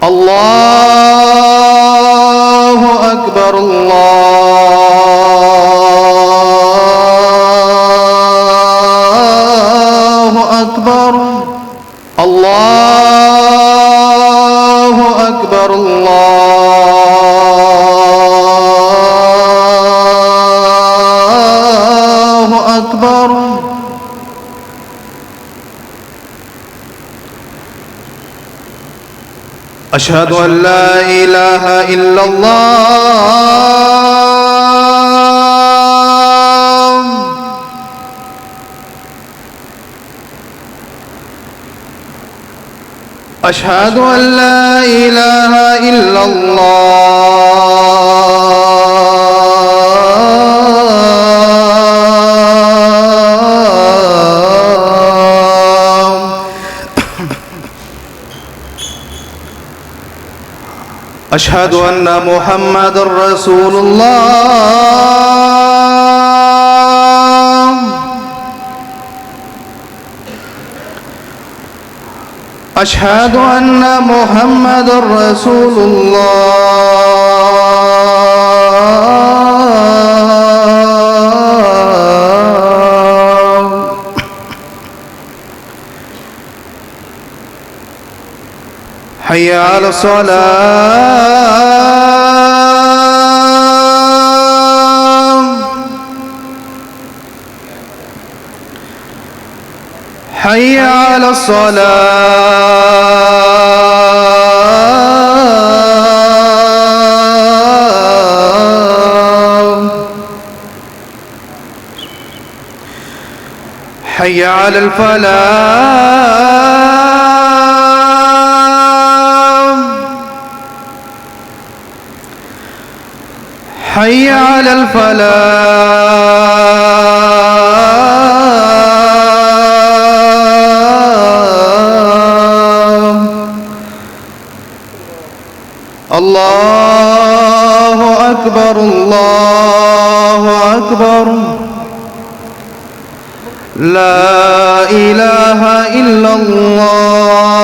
الله أكبر الله أكبر الله أكبر الله أكبر. أشهد أن لا إله إلا الله. أشهد أن لا إله إلا الله. أشهد أن محمد رسول الله. أشهد أن محمد رسول الله. حي على الصلاة. حي على الصلاة. حي على الفلاح. حي على الفلاح. الله أكبر الله أكبر. لا إله إلا الله.